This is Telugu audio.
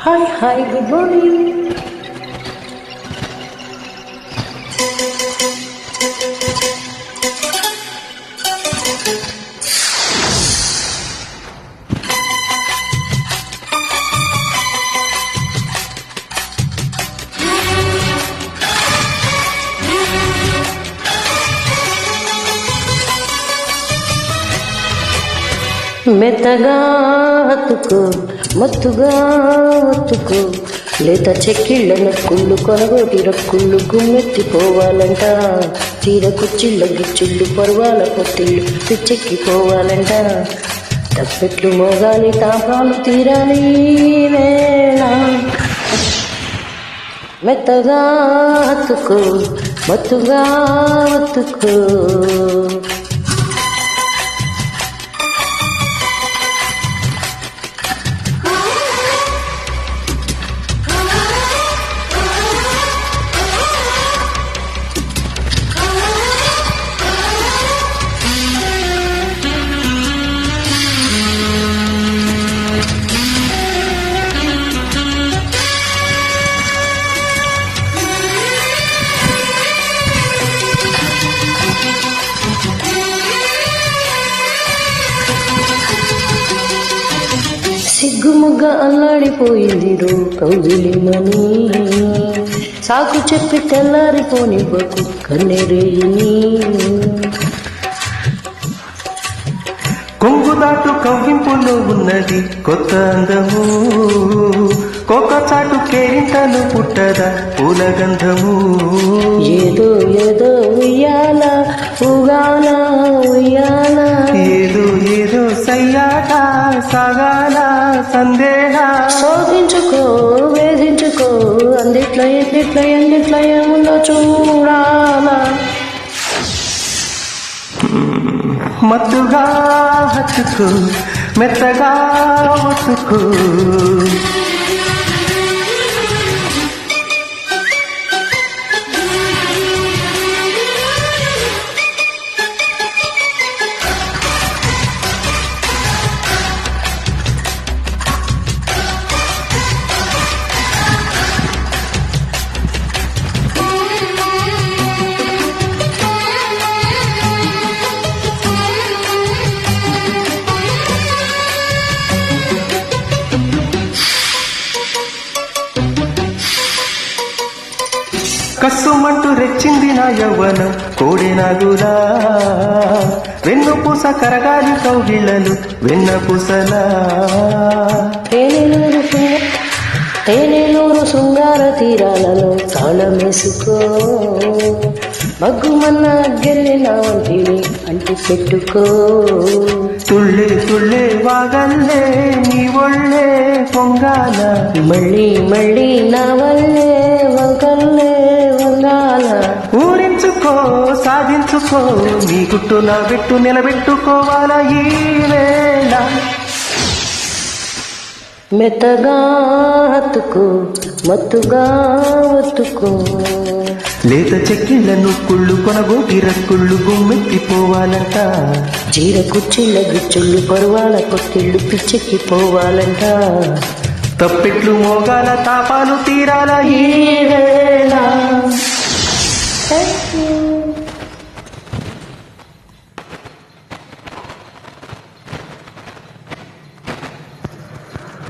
Hi good morning. మెత్తగా హత్తుకో మత్తుగా ఒత్తుకో లేత చెక్కిళ్ళ కుళ్ళు కొనగోటి రక్కుళ్ళు గుమ్మెత్తిపోవాలంట. చీర కుచ్చిళ్ళ గిచ్చుళ్ళు పరువాల పొత్తిళ్ళు పిచ్చెక్కిపోవాలంట. తప్పెట్లు మోగాలి తాపాలు తీరాలి వేళ. మెత్తగా హత్తుకో మత్తుగా ఒత్తుకో. సిగ్గుముగ్గ అల్లాడిపోయింది రో కౌగిలిమని. సాకు చెప్పి తెల్లారిపోనివ్వకు కన్నెరేయిని. కొంగుదాటు కవ్వింపులో ఉన్నది కొత్త అందము. కోకచాటు కేరింతలు పుట్టదా పూలగంధము. ఏదో ఏదో ఉయ్యాల ఊగాల ఉయ్యాల. ఏదో ఏదో సయ్యాట సాగాల సందేహ. శోధించుకో వేధించుకో అందిట్లో ఎన్నిట్లో ఎన్నిట్లో ఏముందో చూడాలా. మత్తుగా హత్తుకు మెత్తగా ఒత్తుకు. కస్సుమంటూ రెచ్చింది నా యవ్వనం కోడెనాగులా. వెన్నుపూస కరగాలి కౌగిళ్ళలు వెన్నపూసలా. తేనెలూరు శృంగార తీరాలలో తాళమేసుకో. మగ్గుమన్న గెల్లి నా వంటిని అంటి పెట్టుకో. తుళ్ళే తుళ్ళే వాగల్లే నీ ఒళ్ళే పొంగాల. మళ్ళీ మళ్ళీ నా వల్లే వంకల్లే వంగాల. ఊరించుకో సాధించుకో నీ గుట్టు నా పెట్టు నిలబెట్టుకోవాలా ఈ వేళ. మెత్తగా హత్తుకో మత్తుగా ఒత్తుకో. లేత చెక్కిళ్ళను కుళ్ళు కొనగోటి రక్కుళ్ళు గుమ్మెత్తిపోవాలంట. చీర కుచ్చిళ్ళ గిచ్చుళ్ళు పరువాల పొత్తిళ్ళు పిచ్చెక్కిపోవాలంట. తప్పెట్లు మోగాల తాపాలు తీరాల ఈ వేళ.